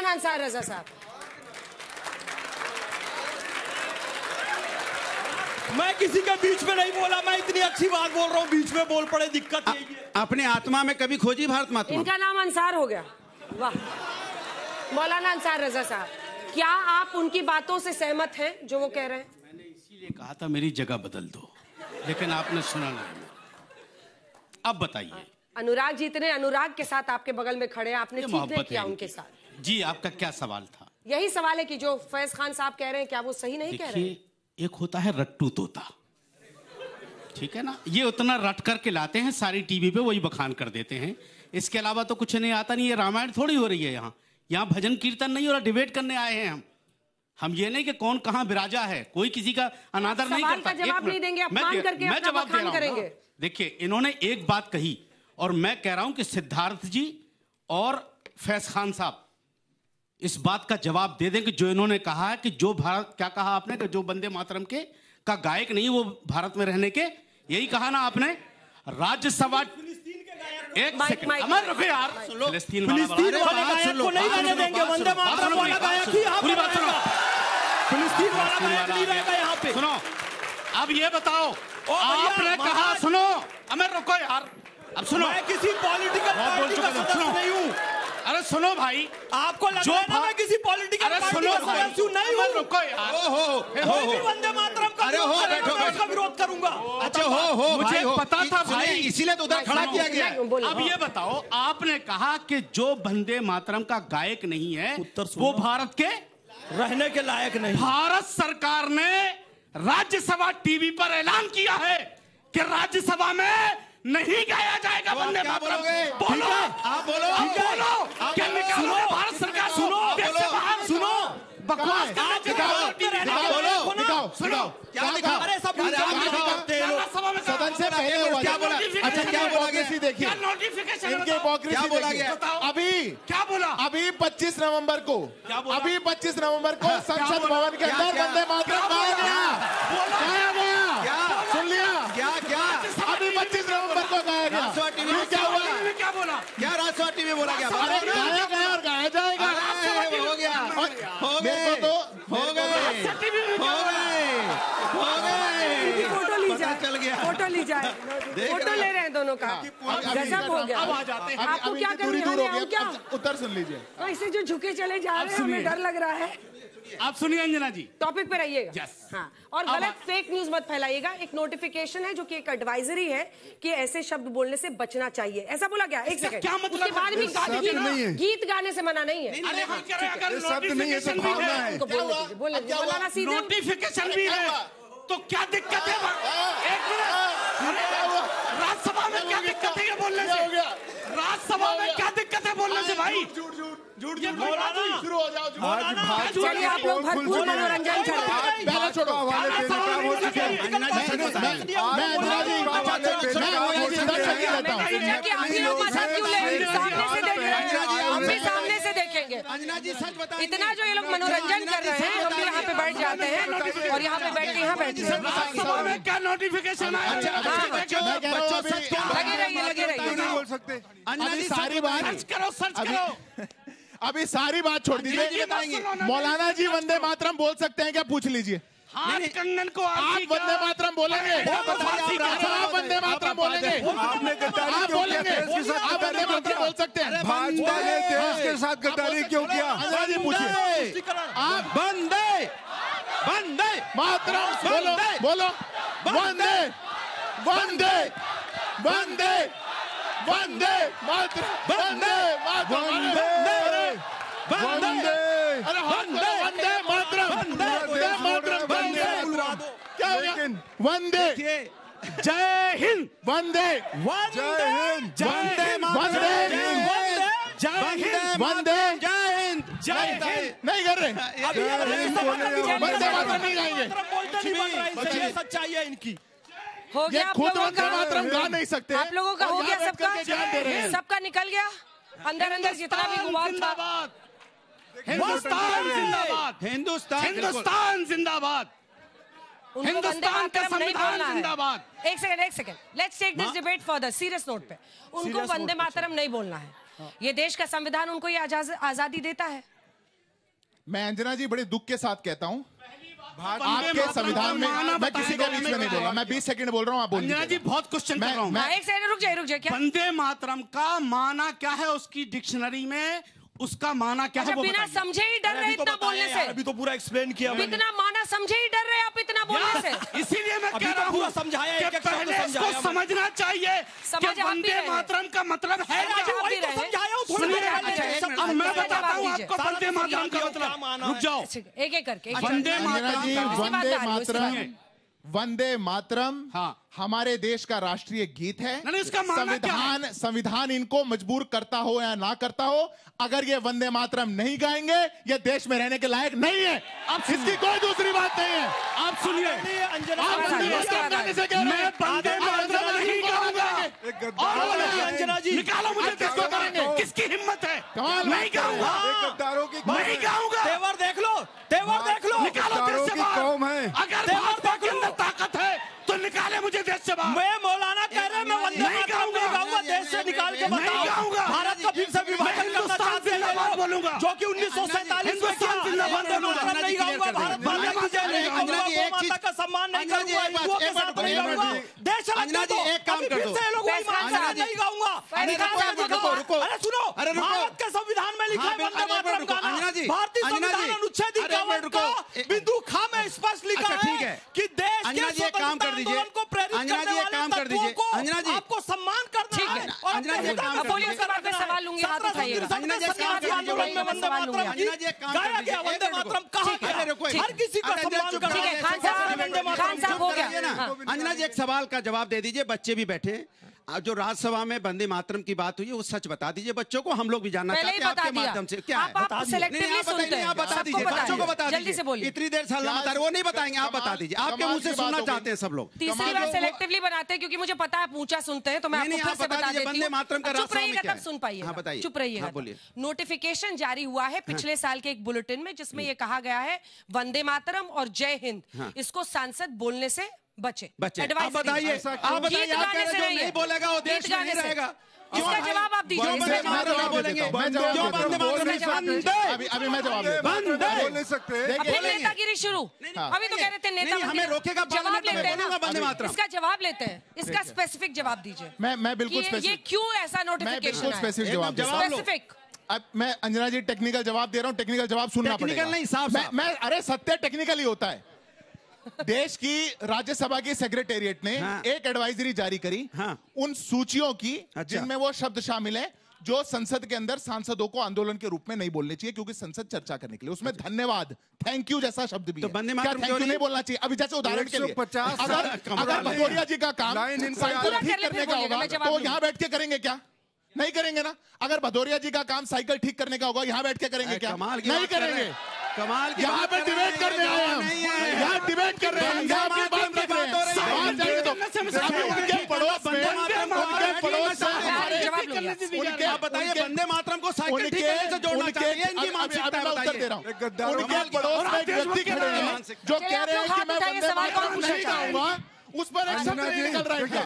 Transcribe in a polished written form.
मौलाना अंसार रजा साहब। मैं किसी के बीच में नहीं बोला, मैं इतनी अच्छी बात बोल रहा हूँ, बीच में बोल पड़े, दिक्कत यही है। अपने आत्मा में कभी खोजी भारत माता? इनका नाम अंसार हो गया। वाह। मौलाना अंसार रजा साहब, क्या आप उनकी बातों से सहमत हैं जो वो कह रहे हैं? मैंने इसीलिए कहा था मेरी जगह बदल दो, लेकिन आपने सुना नहीं। अब बताइए। अनुराग जी इतने अनुराग के साथ आपके बगल में खड़े हैं, आपने ठीक नहीं किया उनके साथ। जी, आपका क्या सवाल था? यही सवाल है कि जो फैज खान साहब कह रहे हैं क्या वो सही नहीं कह रहे हैं? एक होता है रट्टू तोता, ठीक है ना, ये उतना रट करके लाते हैं, सारी टीवी पे वही बखान कर देते हैं, इसके अलावा तो कुछ नहीं आता। नहीं, ये रामायण थोड़ी हो रही है यहाँ भजन कीर्तन नहीं हो रहा, डिबेट करने आए हैं हम ये नहीं कि कौन कहाँ विराजा है, कोई किसी का अनादर नहीं करता। जवाब नहीं देंगे, अपमान करके अपना बखान करेंगे। देखिए, इन्होंने एक बात कही और मैं कह रहा हूं कि सिद्धार्थ जी और फैज खान साहब इस बात का जवाब दे दें कि जो इन्होंने कहा है कि जो भारत, क्या कहा आपने कि जो वंदे मातरम के का गायक नहीं वो भारत में रहने के, यही कहा ना आपने? राज्यसभा एक सेकंड अमर रुको यार, फिलिस्तीन वाले गायक को नहीं रहने देंगे, वंदे मातरम वाला गायक ही पूरी बात सुनो, फिलिस्तीन वाला गायक नहीं रहेगा यहाँ पे। सुनो, अब ये बताओ, आपने कहा, सुनो अमर रुको यार, अब सुनो, मैं किसी पॉलिटिकल पार्टी का सदस्य नहीं हूँ। अरे सुनो भाई, आपको लग रहा है ना मैं किसी पॉलिटिकल पार्टी का सदस्य नहीं हूँ। रुको यार, कोई भी वंदे मातरम का विरोध करूंगा। अच्छा हो मुझे पता था भाई, इसीलिए तो उधर खड़ा किया गया। अब ये बताओ, आपने कहा कि जो वंदे मातरम का गायक नहीं है वो भारत के रहने के लायक नहीं। भारत सरकार ने राज्यसभा टीवी पर ऐलान किया है कि राज्यसभा में नहीं गाया जाएगा वंदे मातरम। बोलो, आप बोलो, क्या निकालोगे भारत सरकार? सुनो, सुनो, बकवास सुनो, क्या लिखा? अरे सब सदन से पहले हुआ, क्या बोला? अच्छा क्या बोला गया? देखिए नोटिफिकेशन, इनके हिपोक्रेसी बोला गया। अभी क्या बोला? अभी 25 नवंबर को, अभी 25 नवंबर को संसद भवन के अंदर वंदे मातरम गाया गया। सुन लिया? क्या अभी 25 नवंबर को गाया गया। क्या हुआ? क्या बोला? क्या राजसभा टीवी बोला गया? गाया गया और गाया जाएगा। हो गया, हो गए, तो हो गए। फोटो ली जाए, चल गया, फोटो ली जाए, फोटो ले रहे हैं दोनों का। गजब हो गया। आपको क्या करना? उत्तर सुन लीजिए। ऐसे जो झुके चले जा रहे हैं, हमें डर लग रहा है। आप सुनिए अंजना जी, टॉपिक पे रहिएगा। हाँ, और गलत फेक न्यूज मत फैलाइएगा। एक नोटिफिकेशन है जो कि एक एडवाइजरी है कि ऐसे शब्द बोलने से बचना चाहिए, ऐसा बोला गया। एक सेकंड, क्या मतलब? उसके बाद भी गीत गाने से मना नहीं है। अरे हम कह रहे हैं अगर नोटिफिकेशन भी है, बोलना सीधे, नोटिफिकेशन भी है तो क्या दिक्कत है? एक मिनट, राज्यसभा में क्या दिक्कत है ये बोलने से? राज्यसभा में क्या दिक्कत है बोलने से भाई? झूठ ये शुरू हो जाओ। चलिए आप लोग भरपूर मनोरंजन करते हैं। पहले छोड़ो, हवाले देने का हो चुके हैं। सामने से देखेंगे। अंजना जी सच बताइए, इतना जो ये लोग मनोरंजन कर रहे हैं, हम भी यहाँ पे बैठ जाते हैं और यहाँ पे बैठ के यहाँ बैठते हैं। क्या नोटिफिकेशन आया? लगे रहिए। बोल सकते अंजना जी सारी बात सर्च करो। अभी सारी बात छोड़ दीजिए, मौलाना जी वंदे मातरम बोल सकते हैं क्या? पूछ लीजिए। हाथ कंगन को आप वंदे मातरम बोलेंगे? आप वंदे मातरम बोलेंगे? आप बोलेंगे? आप वंदे मातरम बोल सकते हैं? भाजपा ने देश के साथ गद्दारी क्यों किया? अंजना जी पूछिए। आप वंदे मातरम बोलो, बोलो, वंदे वंदे वंदे वंदे मातरम, वंदे मातरम, वंदे वंदे मातरम, वंदे मातरम, वंदे क्या हो गया? वंदे जय हिंद, वंदे जय हिंद, वंदे वंदे जय हिंद, वंदे जय हिंद, जय हिंद नहीं कर रहे, वंदे मातरम नहीं गाएंगे। सच्चाई है इनकी। हो गया आप लोगों का? मातरम गा नहीं सकते आप लोगों का हो गया? सबका निकल गया अंदर जितना भी गुमान था। हिंदुस्तान जिंदाबाद, हिंदुस्तान जिंदाबाद, हिंदुस्तान का संविधान जिंदाबाद। एक second, let's take this debate further, serious note पे। उनको वंदे मातरम नहीं बोलना है। ये देश का संविधान उनको ये आजादी देता है। मैं अंजना जी बड़े दुख के साथ कहता हूं, आपके संविधान में मैं किसी के बीच में नहीं बोल रहा, मैं 20 सेकंड बोल रहा हूं, आप बोल अंजना जी बहुत क्वेश्चन कर रहा हूं एक सेकंड रुक जाइए क्या वंदे मातरम का माना क्या है, उसकी डिक्शनरी में उसका माना क्या है वो बिना समझे ही डर रहे इतना बोलने से। अभी तो पूरा एक्सप्लेन किया मैंने। इतना माना समझे ही डर रहे आप इतना बोलने से। इसीलिए मैं कह रहा हूँ समझाया कि पहले इसको समझना चाहिए कि वंदे मातरम का मतलब है क्या। अब मैं बताता हूँ आपको वंदे मातरम का मतलब। रुक जाओ, एक एक करके। वंदे मातरम, वंदे मातरम हमारे देश का राष्ट्रीय गीत है। संविधान इनको मजबूर करता हो या ना करता हो, अगर ये वंदे मातरम नहीं गाएंगे ये देश में रहने के लायक नहीं है। अब इसकी कोई दूसरी बात नहीं है। आप सुनिए, मैं वंदे मातरम नहीं गाऊंगा। अंजना जी निकालो मुझे, किसको करेंगे, किसकी हिम्मत है? नहीं गाऊंगा, नहीं गाऊंगा। तेवर देख लो, तेवर देख लो। निकालो देश से बाहर। अगर भाजपा के अंदर ताकत है तो निकाले मुझे देश से बाहर। मैं मौलाना कह रहे हैं मैं वंदे मातरम नहीं गाऊंगा, देश से निकाल के बताओ। भारत का फिर से विभाजन करना चाहते हैं बोलूंगा, जो कि 1947 में किया। वंदे मातरम नहीं गाऊंगा, भारत माता की जय नहीं गाऊंगा, गौ माता का सम्मान नहीं करूंगा, हिंदुओं के साथ नहीं गाऊंगा। देश अलग दो, अभी फिर से लोग वही मानते हैं नहीं गाऊंगा। अरे सुनो, भारत के संविधान में लिखा है वंदे मातरम गाना। भारतीय संविधान अनुच्छेद 51 का बिंदु ख में स्पष्ट लिखा है कि देश के स्वतंत्रता आंदोलन को प्रेरित करने वाले तत्वों को आपको सम्मान करना है। अंजना जी बोलिए, सवाल लूंगी, हाथ उठाइएगा। आंदोलन में वंदे मातरम गाया गया, वंदे मातरम कहा गया, हर किसी का सम्मान करना है। खान साहब हो गया। अंजना जी एक सवाल का जवाब दे दीजिए, बच्चे भी बैठे। जो राज्यसभा में वंदे मातरम की बात हुई है वो सच बता दीजिए बच्चों को, हम लोग भी जानना चाहते हैं आपके माध्यम से क्या है। आप सेलेक्टिवली सुनते हैं, आप बता दीजिए, बच्चों को बता जल्दी से बोलिए। इतनी देर सलाह बता रहे वो नहीं बताएंगे, आप बता दीजिए, आपके मुंह से सुनना चाहते हैं सब लोग। तीसरी बार सेलेक्टिवली बनाते हैं क्योंकि मुझे पता है पूछा सुनते हैं, तो मैं आपको फिर से बता देती हूं। वंदे मातरम का चुप रहिएगा तब सुन पाइएगा, चुप रहिएगा। बोलिए। नोटिफिकेशन जारी हुआ है पिछले साल के एक बुलेटिन में, जिसमें यह कहा गया है वंदे मातरम और जय हिंद इसको सांसद बोलने से बचे। आप बताइए, आप बताइए, आप नहीं बोलेगा वो देश में नहीं रहेगा। इसका जवाब आप दीजिए। अभी मैं जवाब बोल नहीं सकते। नेतागिरी शुरू, अभी तो कह रहे थे नेता हमें रोकेगा, जवाब लेते हैं ना, वंदे मातरम इसका जवाब लेते हैं, इसका स्पेसिफिक जवाब दीजिए। मैं बिल्कुल ये क्यों ऐसा नोटिफिकेशन है? स्पेसिफिक जवाब स्पेसिफिक। अब मैं अंजना जी टेक्निकल जवाब दे रहा हूँ, टेक्निकल जवाब सुनना पड़ेगा। टेक्निकल नहीं, साफ मैं अरे सत्य टेक्निकल ही होता है। देश की राज्यसभा की सेक्रेटेरिएट ने एक एडवाइजरी जारी करी उन सूचियों की जिनमें वो शब्द शामिल है जो संसद के अंदर सांसदों को आंदोलन के रूप में नहीं बोलने चाहिए, क्योंकि संसद चर्चा करने के लिए। उसमें धन्यवाद, थैंक यू जैसा शब्द भी है। क्या थैंक यू नहीं बोलना चाहिए? अभी जैसे उदाहरण के लिए अगर भदौरिया जी का काम साइकिल ठीक करने का होगा तो यहाँ बैठ के करेंगे क्या? नहीं करेंगे ना। अगर भदौरिया जी का काम साइकिल ठीक करने का होगा यहाँ बैठ के करेंगे क्या? नहीं करेंगे। कमाल की यहाँ पे डिबेट करने आए हम, यहाँ डिबेट कर रहे हैं, यहाँ की बात कर रहे हैं। बाहर जाएंगे तो उनके पड़ोस में, उनके पड़ोस में आप बताइए वंदे मातरम को साइकिल ठीक करने से जोड़ना चाहिए, इनकी मानसिकता है, उत्तर दे रहा हूँ। उनके पड़ोस में एक व्यक्ति खड़े हैं जो कह रहे हैं कि मैं वंदे मातरम नहीं गाऊंगा, उस पर एक शब्द नहीं निकल रहा है।